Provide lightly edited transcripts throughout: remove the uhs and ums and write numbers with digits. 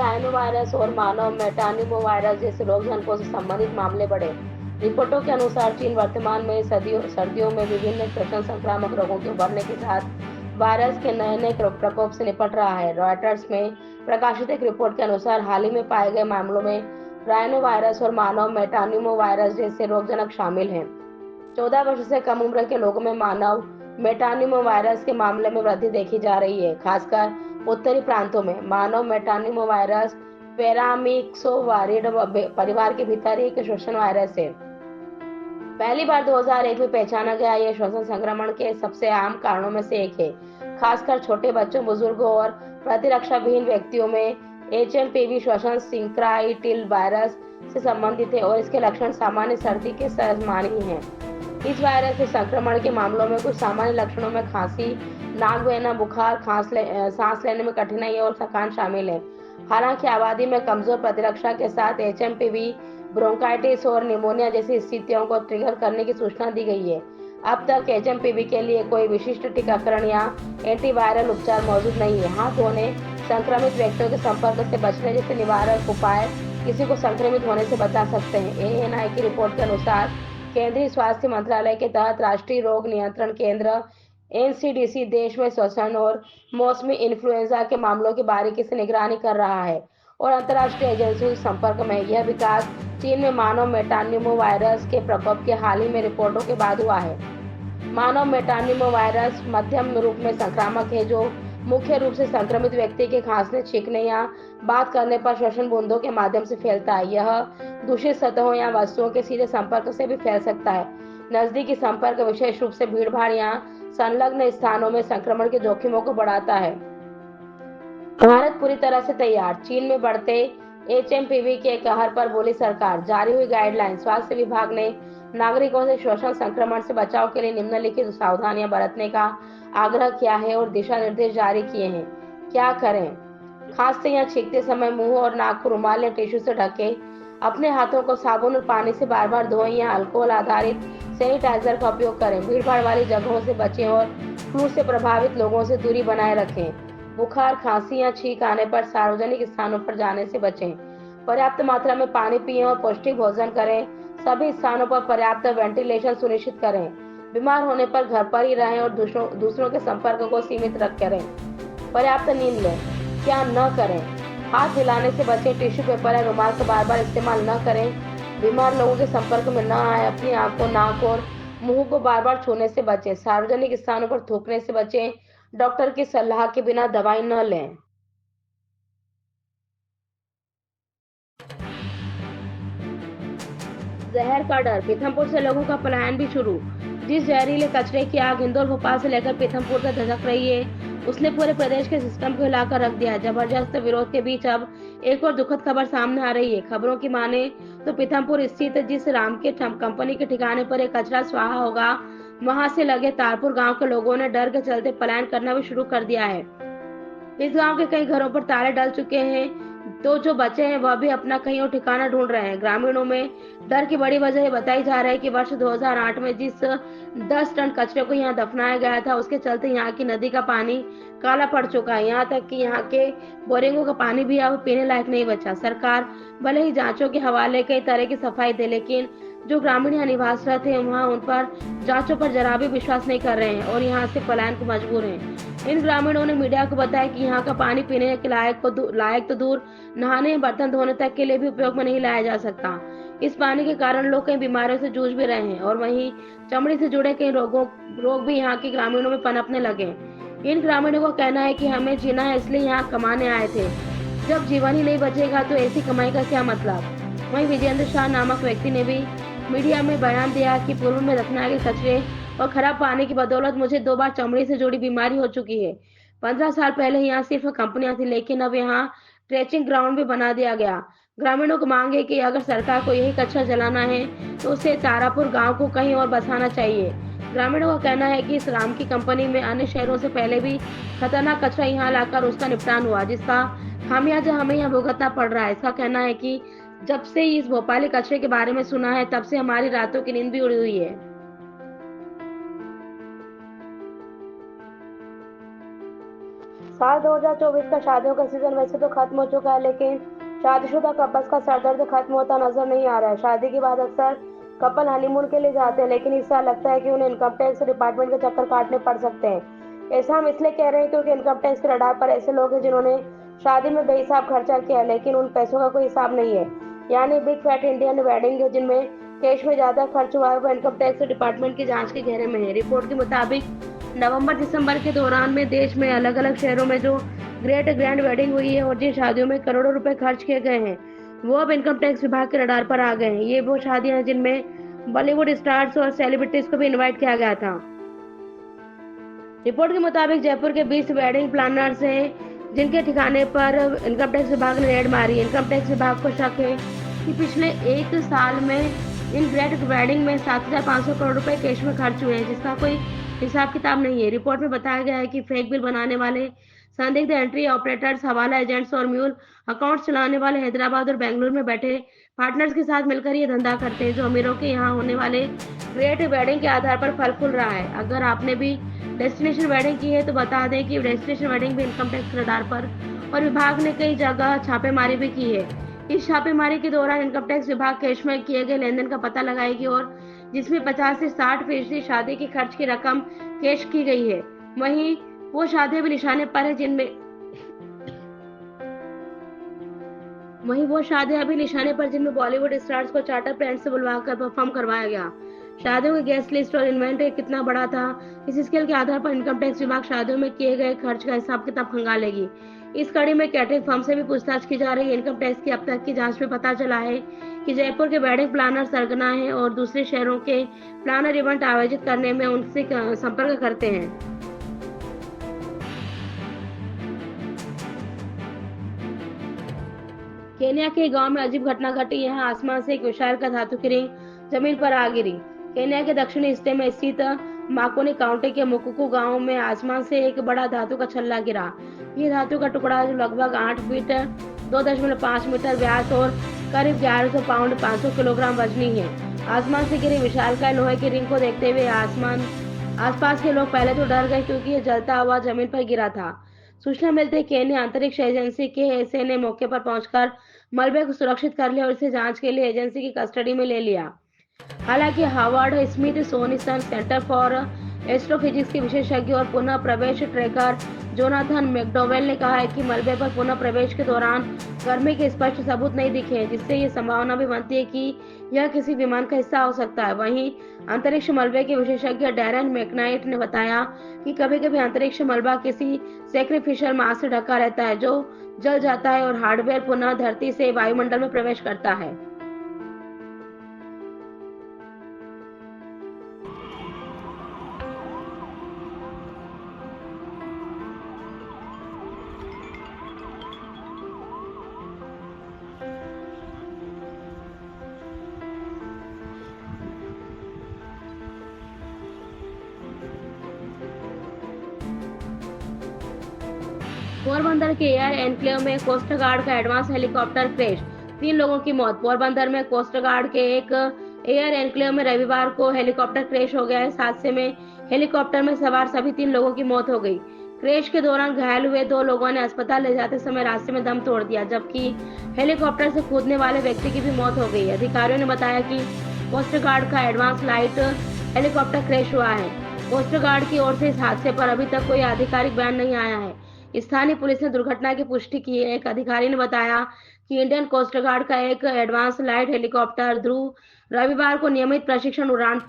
Rhino virus और मानव मेटानिमो virus जैसे रोग जनकों से संबंधित मामले बढ़े। रिपोर्टों के अनुसार चीन वर्तमान में सर्दियों में विभिन्न श्वसन संक्रामक रोगों के उभरने के साथ वायरस के नए नए प्रकोप से निपट रहा है। रॉयटर्स में प्रकाशित एक रिपोर्ट के अनुसार हाल ही में पाए गए मामलों में राइनो वायरस और मानव मेटानिमो वायरस जैसे रोगजनक शामिल हैं। 14 वर्ष से कम उम्र के लोगों में मानव मेटानिमो वायरस के मामले में वृद्धि देखी जा रही है। खासकर उत्तरी प्रांतों में मानव मेटानिमो वायरस पैरामिक्सोवारिड परिवार के भीतर एक श्वसन वायरस है। पहली बार 2001 में पहचाना गया यह श्वसन संक्रमण के सबसे आम कारणों में से एक है। खासकर छोटे बच्चों, बुजुर्गों और प्रतिरक्षा विहीन व्यक्तियों में HMPV श्वसन सिंक्राइटिल वायरस से संबंधित है और इसके लक्षण सामान्य सर्दी के समान ही हैं। इस वायरस के संक्रमण के मामलों में कुछ सामान्य लक्षणों में खांसी, नाक बहना, बुखार, सांस लेने में कठिनाई और थकान शामिल है। हालांकि आबादी में कमजोर प्रतिरक्षा के साथ HMPV ब्रोंकाइटिस और निमोनिया जैसी स्थितियों को ट्रिगर करने की सूचना दी गई है। अब तक HMPV के लिए कोई विशिष्ट टीकाकरण या एंटीवायरल उपचार मौजूद नहीं है। हाथ धोने, संक्रमित व्यक्तियों के संपर्क से बचने जैसे निवारक उपाय किसी को संक्रमित होने से बचा सकते हैं। ANI की रिपोर्ट के अनुसार केंद्रीय स्वास्थ्य मंत्रालय के तहत राष्ट्रीय रोग नियंत्रण केंद्र NCDC देश में श्वसन और मौसमी इन्फ्लुएंजा के मामलों की बारीकी से निगरानी कर रहा है और अंतर्राष्ट्रीय एजेंसियों के संपर्क में। यह विकास चीन में मानव मेटानिमो वायरस के प्रकोप के हाल ही में रिपोर्टों के बाद हुआ है। मानव मेटानिमो वायरस मध्यम रूप में संक्रामक है, जो मुख्य रूप से संक्रमित व्यक्ति के खांसने, छींकने या बात करने पर श्वसन बूंदों के माध्यम से फैलता है। यह दूषित सतहों या वस्तुओं के सीधे संपर्क से भी फैल सकता है। नजदीकी संपर्क विशेष रूप से भीड़भाड़ या संलग्न स्थानों में संक्रमण के जोखिमों को बढ़ाता है। भारत पूरी तरह से तैयार। चीन में बढ़ते HMPV के कहर पर बोली सरकार। जारी हुई गाइडलाइन। स्वास्थ्य विभाग ने नागरिकों से श्वसन संक्रमण से बचाव के लिए निम्नलिखित सावधानियां बरतने का आग्रह किया है और दिशा निर्देश जारी किए हैं। क्या करें? खांसते या छींकते समय मुंह और नाक को रुमाल या टिश्यू से ढकें। अपने हाथों को साबुन और पानी से बार बार धोएं या अल्कोहल आधारित सैनिटाइजर का उपयोग करें। भीड़भाड़ वाली जगहों से बचें और फ्लू से प्रभावित लोगों से दूरी बनाए रखें। बुखार, खांसी या छींक आने पर सार्वजनिक स्थानों पर जाने से बचें। पर्याप्त मात्रा में पानी पिएं और पौष्टिक भोजन करें। सभी स्थानों पर पर्याप्त वेंटिलेशन सुनिश्चित करें। बीमार होने पर घर पर ही रहें और दूसरों के संपर्क को सीमित करें। पर्याप्त नींद लें। क्या न करें? हाथ हिलाने से बचें। टिश्यू पेपर या रुमाल का बार बार इस्तेमाल न करें। बीमार लोगों के संपर्क में न आए। अपनी आंखों, नाक और मुंह को बार बार छूने से बचें। सार्वजनिक स्थानों पर थूकने से बचें। डॉक्टर की सलाह के बिना दवाई न लें। जहर का डर। पीथमपुर से लोगों का पलायन भी शुरू। जिस जहरीले कचरे की आग इंदौर, भोपाल से लेकर पीथमपुर तक धधक रही है, उसने पूरे प्रदेश के सिस्टम को हिलाकर रख दिया है। जबरदस्त विरोध के बीच अब एक और दुखद खबर सामने आ रही है। खबरों की माने तो पीथमपुर स्थित जिस राम के कंपनी के ठिकाने पर एक कचरा स्वाहा होगा, वहां से लगे तारपुर गांव के लोगों ने डर के चलते पलायन करना भी शुरू कर दिया है। इस गांव के कई घरों पर ताले डल चुके हैं, तो जो बचे हैं वह भी अपना कहीं और ठिकाना ढूंढ रहे हैं। ग्रामीणों में डर की बड़ी वजह बताई जा रही है कि वर्ष 2008 में जिस 10 टन कचरे को यहाँ दफनाया गया था, उसके चलते यहाँ की नदी का पानी काला पड़ चुका है। यहाँ तक कि यहाँ के बोरिंगों का पानी भी अब पीने लायक नहीं बचा। सरकार भले ही जांचों के हवाले कई तरह की सफाई दे, लेकिन जो ग्रामीण यहाँ निवासरत है वहाँ उन पर जांचों पर जरा भी विश्वास नहीं कर रहे हैं और यहाँ से पलायन को मजबूर हैं। इन ग्रामीणों ने मीडिया को बताया कि यहाँ का पानी पीने के लायक तो दूर, नहाने, बर्तन धोने तक के लिए भी उपयोग में नहीं लाया जा सकता। इस पानी के कारण लोग कई बीमारियों से जूझ भी रहे हैं और वहीं चमड़ी से जुड़े कई रोग भी यहाँ के ग्रामीणों में पनपने लगे। इन ग्रामीणों का कहना है कि हमें जीना है, इसलिए यहाँ कमाने आए थे। जब जीवन ही नहीं बचेगा तो ऐसी कमाई का क्या मतलब। वहीं विजेंद्र शाह नामक व्यक्ति ने भी मीडिया में बयान दिया कि पूर्व में दफनाए गए कचरे और खराब पानी की बदौलत मुझे 2 बार चमड़ी से जुड़ी बीमारी हो चुकी है। 15 साल पहले यहाँ सिर्फ कंपनियां थी, लेकिन अब यहाँ ट्रेचिंग ग्राउंड भी बना दिया गया। ग्रामीणों को मांग है कि अगर सरकार को यही कचरा जलाना है तो उसे तारापुर गांव को कहीं और बसाना चाहिए। ग्रामीणों का कहना है कि इस राम की कंपनी में अन्य शहरों से पहले भी खतरनाक कचरा यहाँ लाकर उसका निपटान हुआ, जिसका खामियाजा हमें यहाँ भुगतना पड़ रहा है। इसका कहना है कि जब से इस भोपाली कचरे के बारे में सुना है, तब से हमारी रातों की नींद भी उड़ी हुई है। साल 2024 का शादियों का सीजन वैसे तो खत्म हो चुका है, लेकिन शादीशुदा कपल्स का सरदर्द खत्म होता नजर नहीं आ रहा है। शादी के बाद अक्सर कपल हनीमून के लिए जाते हैं, लेकिन इस साल लगता है कि उन्हें इनकम टैक्स डिपार्टमेंट के चक्कर काटने पड़ सकते हैं। ऐसा हम इसलिए कह रहे हैं क्योंकि इनकम टैक्स के रडार पर ऐसे लोग हैं जिन्होंने शादी में बेहिसाब खर्चा किया है, लेकिन उन पैसों का कोई हिसाब नहीं है। यानी बिग फैट इंडियन वेडिंग जिनमें कैश में ज्यादा खर्च हुआ है, वो इनकम टैक्स डिपार्टमेंट की जांच के घेरे में है। रिपोर्ट के मुताबिक नवंबर दिसंबर के दौरान में देश में अलग अलग शहरों में जो ग्रेट ग्रैंड वेडिंग हुई है और जिन शादियों में करोड़ों रुपए खर्च किए गए हैं, वो अब इनकम टैक्स विभाग के रडार पर आ गए हैं। ये वो शादियां हैं जिनमें बॉलीवुड स्टार्स और सेलिब्रिटीज को भी इनवाइट किया गया था। रिपोर्ट के मुताबिक जयपुर के 20 वेडिंग प्लानर्स हैं जिनके ठिकाने पर इनकम टैक्स विभाग ने रेड मारी। इनकम टैक्स विभाग को शक है कि पिछले एक साल में इन ग्रेट वेडिंग में 7,500 करोड़ रुपए कैश में खर्च हुए हैं, जिसका कोई हिसाब किताब नहीं है। रिपोर्ट में बताया गया है कि फेक बिल बनाने वाले संदिग्ध एंट्री ऑपरेटर्स, हवाला एजेंट्स और म्यूल अकाउंट चलाने वाले हैदराबाद और बेंगलुरु में बैठे पार्टनर्स के साथ मिलकर ये धंधा करते हैं, जो अमीरों के यहाँ होने वाले ग्रेट वेडिंग के आधार पर फल फूल रहा है। अगर आपने भी डेस्टिनेशन वेडिंग की है तो बता दें कि डेस्टिनेशन वेडिंग भी इनकम टैक्स रडार पर और विभाग ने कई जगह छापेमारी भी की है। इस छापेमारी के दौरान इनकम टैक्स विभाग कैश में किए गए लेनदेन का पता लगाएगी और जिसमें 50 से 60% शादी के खर्च की रकम कैश की गई है। वहीं वो शादियां भी निशाने पर है जिनमें बॉलीवुड स्टार्स को चार्टर प्लेन से बुलवाकर परफॉर्म करवाया गया। शादियों की गेस्ट लिस्ट और इन्वेंटरी कितना बड़ा था, इस स्केल के आधार पर इनकम टैक्स विभाग शादियों में किए गए खर्च का हिसाब किताब खंगालेगी। इस कड़ी में कैटरिंग फर्म से भी पूछताछ की जा रही है। इनकम टैक्स की अब तक की जांच में पता चला है कि जयपुर के वेडिंग प्लानर सरगना है और दूसरे शहरों के प्लानर इवेंट आयोजित करने में उनसे संपर्क करते हैं। केन्या के गांव में अजीब घटना घटी। यहाँ आसमान से एक विशाल का धातु की रिंग जमीन पर आ गिरी। केन्या के दक्षिणी हिस्से में स्थित माकोनी काउंटी के मुकुकू गांव में आसमान से एक बड़ा धातु का छल्ला गिरा। ये धातु का टुकड़ा जो लगभग 8 फीट 2.5 मीटर व्यास और करीब 1100 पाउंड 500 किलोग्राम वजनी है। आसमान से गिरी विशालकाय लोहे की रिंग को देखते हुए आसपास के लोग पहले तो डर गए क्योंकि ये जलता हुआ जमीन पर गिरा था। सूचना मिलते ही केन्या अंतरिक्ष एजेंसी के एसए ने मौके पर पहुंचकर मलबे को सुरक्षित कर लिया और इसे जांच के लिए एजेंसी की कस्टडी में ले लिया। हालांकि Harvard Smithsonian centre for astrophysics के विशेषज्ञ और पुनः प्रवेश ट्रैकर जोनाथन मैकडोवेल ने कहा है कि मलबे पर पुनः प्रवेश के दौरान गर्मी के स्पष्ट सबूत नहीं दिखे हैं, जिससे ये संभावना भी बनती है कि यह किसी विमान का हिस्सा हो सकता है। वहीं अंतरिक्ष मलबे के विशेषज्ञ डैरन मैकनाइट ने बताया कि कभी-कभी अंतरिक्ष मलबा किसी सैक्रिफिशियल मास से ढका रहता है जो जल जाता है और हार्डवेयर पुनः धरती से वायुमंडल में प्रवेश करता है। पोरबंदर के एयर एनक्लेव में कोस्ट गार्ड का एडवांस हेलीकॉप्टर क्रैश, 3 लोगों की मौत। पोरबंदर में कोस्ट गार्ड के एक एयर एनक्लेव में रविवार को हेलीकॉप्टर क्रैश हो गया है। इस हादसे में हेलीकॉप्टर में सवार सभी 3 लोगों की मौत हो गई। क्रैश के दौरान घायल हुए 2 लोगों ने अस्पताल ले जाते समय रास्ते में दम तोड़ दिया, जबकि हेलीकॉप्टर से कूदने वाले व्यक्ति की भी मौत हो गई। अधिकारियों ने बताया कि कोस्ट गार्ड का एडवांस लाइट हेलीकॉप्टर क्रैश हुआ है। कोस्ट गार्ड की ओर से इस हादसे पर अभी तक कोई आधिकारिक बयान नहीं आया है। स्थानीय पुलिस ने दुर्घटना की पुष्टि की है। एक अधिकारी ने बताया कि इंडियन कोस्ट गार्ड का एक एडवांस लाइट हेलीकॉप्टर ध्रुव रविवार को नियमित प्रशिक्षण उड़ान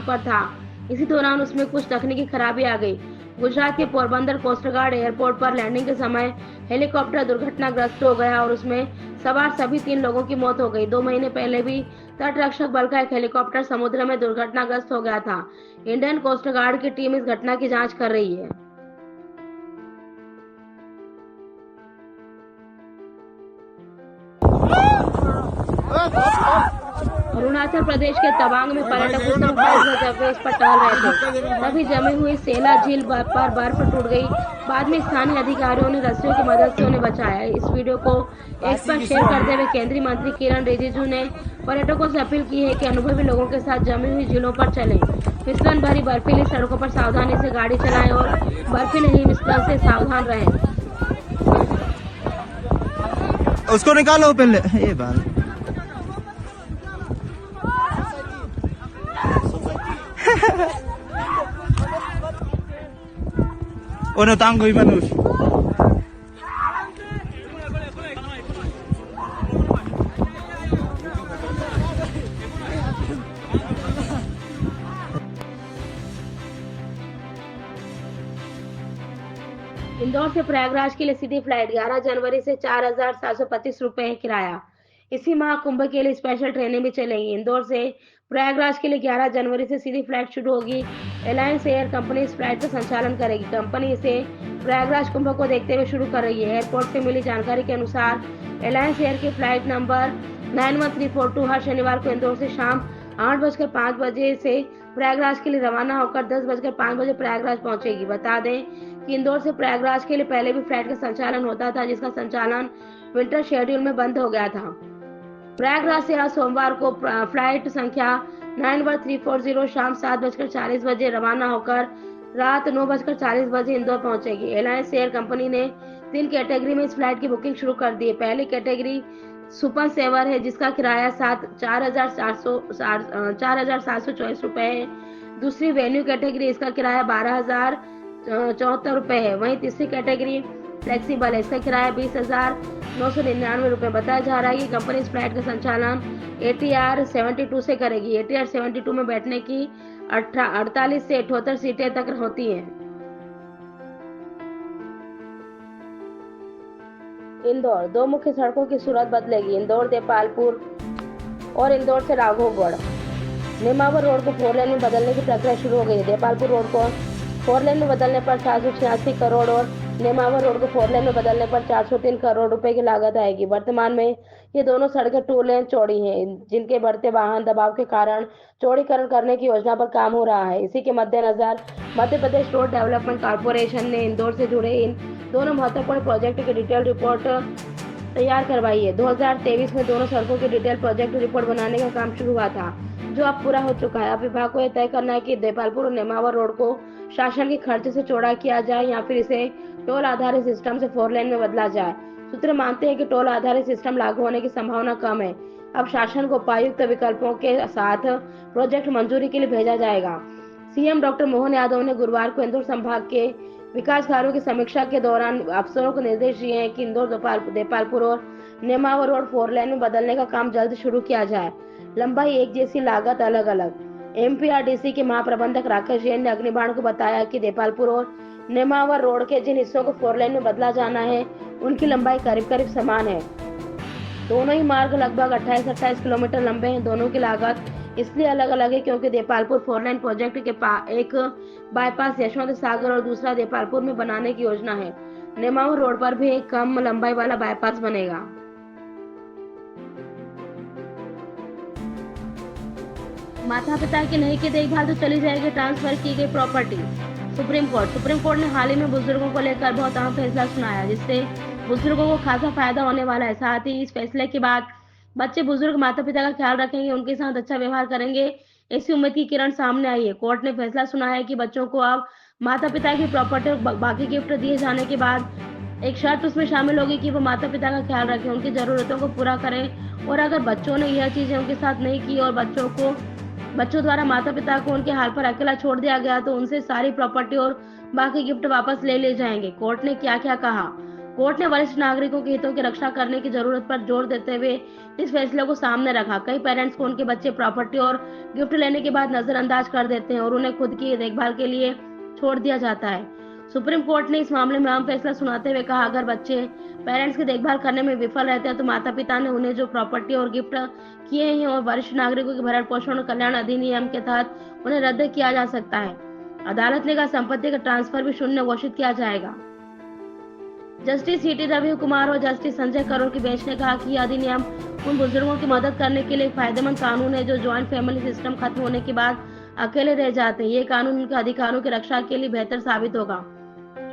पर था। इसी दौरान उसमें कुछ तकनीकी खराबी आ गई। गुजरात के पोरबंदर कोस्ट गार्ड एयरपोर्ट पर लैंडिंग के समय हेलीकॉप्टर दुर्घटनाग्रस्त हो गया और उसमें सवार सभी 3 लोगों की मौत हो गई। 2 महीने पहले भी तटरक्षक बल का एक हेलीकॉप्टर समुद्र में दुर्घटनाग्रस्त हो गया था। इंडियन कोस्ट गार्ड की टीम इस घटना की जाँच कर रही है। अरुणाचल प्रदेश के तवांग में पर्यटक उस समय जब इस पर टहल रहे थे, तभी जमी हुई सेला झील पर बर्फ टूट गई। बाद में स्थानीय अधिकारियों ने रस्सियों की मदद से उन्हें बचाया। इस वीडियो को एक्स पर शेयर करते हुए केंद्रीय मंत्री किरण रिजिजू ने पर्यटकों से अपील की है कि अनुभवी लोगों के साथ जमी हुई झीलों पर चलें, फिसलन भरी बर्फीली सड़कों पर सावधानी से गाड़ी चलाएं और बर्फीले हिमस्खलन से सावधान रहें। उसको निकालो पहले ये बाल Ono tanggo manus. इंदौर से प्रयागराज के लिए सीधी फ्लाइट 11 जनवरी से 4,725 रुपए है किराया। इसी माह कुंभ के लिए स्पेशल ट्रेनें भी चलेंगी। इंदौर से प्रयागराज के लिए 11 जनवरी से सीधी फ्लाइट शुरू होगी। एलायंस एयर कंपनी इस फ्लाइट का संचालन करेगी। कंपनी इसे प्रयागराज कुंभ को देखते हुए शुरू कर रही है। एयरपोर्ट से मिली जानकारी के अनुसार एलायंस एयर की फ्लाइट नंबर 91342 हर शनिवार को इंदौर से शाम 8:05 से प्रयागराज के लिए रवाना होकर 10:05 प्रयागराज पहुंचेगी। बता दें कि इंदौर से प्रयागराज के लिए पहले भी फ्लाइट का संचालन होता था, जिसका संचालन विंटर शेड्यूल में बंद हो गया था। प्रयागराज से आज सोमवार को फ्लाइट संख्या 91340 शाम 7:40 रवाना होकर रात 9:40 इंदौर पहुंचेगी। एलायंस एयर कंपनी ने 3 कैटेगरी में इस फ्लाइट की बुकिंग शुरू कर दी है। पहली कैटेगरी सुपर सेवर है, जिसका किराया 4,724 रुपए है। दूसरी वेन्यू कैटेगरी, इसका किराया 12,074 रुपए है। वहीं तीसरी कैटेगरी फ्लेक्सिबल है, इसका किराया 20,999 रुपए। बताया जा रहा है कि कंपनी इस फ्लाइट का संचालन ATR 72 से करेगी। ATR 72 में बैठने की 48 से 78 सीटें तक होती हैं। इंदौर, 2 मुख्य सड़कों की सूरत बदलेगी। इंदौर देपालपुर और इंदौर से राघवगढ़ नेमावर रोड को 4 लेन में बदलने की प्रक्रिया शुरू हो गई है। देपालपुर रोड को 4 लेन में बदलने पर 486 करोड़ और नेमावर रोड को 4 लेन में बदलने पर 403 करोड़ रुपए की लागत आएगी। वर्तमान में ये दोनों सड़कें 2 लेन चौड़ी हैं, जिनके बढ़ते वाहन दबाव के कारण चौड़ीकरण करने की योजना पर काम हो रहा है। इसी के मद्देनजर Madhya Pradesh road development corporation ने इंदौर से जुड़े इन दोनों महत्वपूर्ण प्रोजेक्ट की डिटेल रिपोर्ट तैयार करवाई है। 2023 में दोनों सड़कों की डिटेल प्रोजेक्ट रिपोर्ट बनाने का काम शुरू हुआ था, जो अब पूरा हो चुका है। अब विभाग को यह तय करना है कि देपालपुर और नेमावर रोड को शासन के खर्च से चौड़ा किया जाए या फिर इसे टोल आधारित सिस्टम से 4 लेन में बदला जाए। सूत्र मानते हैं कि टोल आधारित सिस्टम लागू होने की संभावना कम है। अब शासन को उपायुक्त विकल्पों के साथ प्रोजेक्ट मंजूरी के लिए भेजा जाएगा। सीएम डॉक्टर मोहन यादव ने गुरुवार को इंदौर संभाग के विकास कार्यों की समीक्षा के दौरान अफसरों को निर्देश दिए हैं कि इंदौर देपालपुर और नेमावर रोड 4 लेन में बदलने का काम जल्द शुरू किया जाए। लंबाई एक जैसी, लागत अलग अलग। MPRDC के महाप्रबंधक राकेश जैन ने अग्निबाण को बताया कि देपालपुर और नेमावर रोड के जिन हिस्सों को 4 लेन में बदला जाना है, उनकी लंबाई करीब करीब समान है। दोनों ही मार्ग लगभग 28-28 किलोमीटर लंबे हैं। दोनों की लागत इसलिए अलग अलग है क्योंकि देपालपुर 4 लेन प्रोजेक्ट के एक बाईपास यशवंत सागर और दूसरा देपालपुर में बनाने की योजना है। नेमावर रोड पर भी एक कम लंबाई वाला बाईपास बनेगा। माता पिता की नहीं की देखभाल तो चली जाएगी ट्रांसफर की गई प्रॉपर्टी। सुप्रीम कोर्ट ने हाल ही में बुजुर्गों को लेकर बहुत अहम फैसला सुनाया, जिससे बुजुर्गों को खासा फायदा होने वाला है। साथ ही इस फैसले के बाद बच्चे बुजुर्ग माता पिता का ख्याल रखेंगे, उनके साथ अच्छा व्यवहार करेंगे, ऐसी उम्मीद की किरण सामने आई है। कोर्ट ने फैसला सुनाया है कि बच्चों को अब माता पिता की प्रॉपर्टी और बाकी गिफ्ट दिए जाने के बाद एक शर्त उसमें शामिल होगी कि वो माता पिता का ख्याल रखें, उनकी जरूरतों को पूरा करें। और अगर बच्चों ने यह चीजें उनके साथ नहीं की और बच्चों द्वारा माता पिता को उनके हाल पर अकेला छोड़ दिया गया, तो उनसे सारी प्रॉपर्टी और बाकी गिफ्ट वापस ले जाएंगे। कोर्ट ने क्या क्या कहा? कोर्ट ने वरिष्ठ नागरिकों के हितों की रक्षा करने की जरूरत पर जोर देते हुए इस फैसले को सामने रखा। कई पेरेंट्स को उनके बच्चे प्रॉपर्टी और गिफ्ट लेने के बाद नजरअंदाज कर देते हैं और उन्हें खुद की देखभाल के लिए छोड़ दिया जाता है। सुप्रीम कोर्ट ने इस मामले में अहम फैसला सुनाते हुए कहा, अगर बच्चे पेरेंट्स की देखभाल करने में विफल रहते हैं तो माता पिता ने उन्हें जो प्रॉपर्टी और गिफ्ट किए हैं और वरिष्ठ नागरिकों के भरण पोषण और कल्याण अधिनियम के तहत उन्हें रद्द किया जा सकता है। अदालत ने कहा, संपत्ति का ट्रांसफर भी शून्य घोषित किया जाएगा। जस्टिस सीटी रवि कुमार और जस्टिस संजय करोल की बेंच ने कहा कि यह अधिनियम उन बुजुर्गों की मदद करने के लिए एक फायदेमंद कानून है जो ज्वाइंट फैमिली सिस्टम खत्म होने के बाद अकेले रह जाते हैं। ये कानून उनके अधिकारों की रक्षा के लिए बेहतर साबित होगा।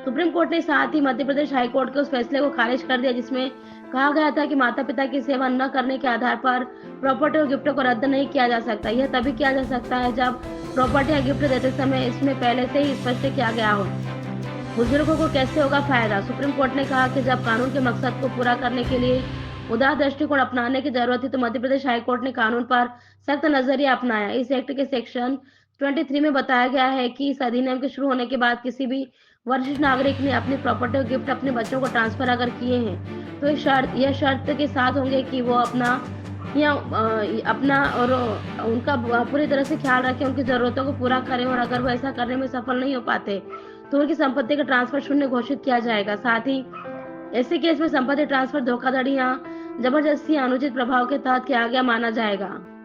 सुप्रीम कोर्ट ने साथ ही मध्य प्रदेश हाई कोर्ट के उस फैसले को खारिज कर दिया जिसमें कहा गया था कि माता पिता की सेवा न करने के आधार पर प्रॉपर्टी और गिफ्ट को रद्द नहीं किया जा सकता। यह तभी किया जा सकता है जब प्रॉपर्टी या गिफ्ट देते समय इसमें पहले से ही स्पष्ट किया गया हो। बुजुर्गों को कैसे होगा फायदा? सुप्रीम कोर्ट ने कहा कि जब कानून के मकसद को पूरा करने के लिए उदार दृष्टिकोण अपनाने की जरूरत थी, तो मध्य प्रदेश हाईकोर्ट ने कानून पर सख्त नजरिया अपनाया। इस एक्ट के सेक्शन 23 में बताया गया है कि इस अधिनियम के शुरू होने के बाद किसी भी वरिष्ठ नागरिक ने अपनी प्रॉपर्टी और गिफ्ट अपने बच्चों को ट्रांसफर अगर किए हैं, तो यह शर्त के साथ होंगे कि वो अपना और उनका पूरी तरह से ख्याल रखें, उनकी जरूरतों को पूरा करें, और अगर वो ऐसा करने में सफल नहीं हो पाते तो उनकी संपत्ति का ट्रांसफर शून्य घोषित किया जाएगा। साथ ही ऐसे केस में संपत्ति ट्रांसफर धोखाधड़ी या जबरदस्ती या अनुचित प्रभाव के तहत किया गया माना जाएगा।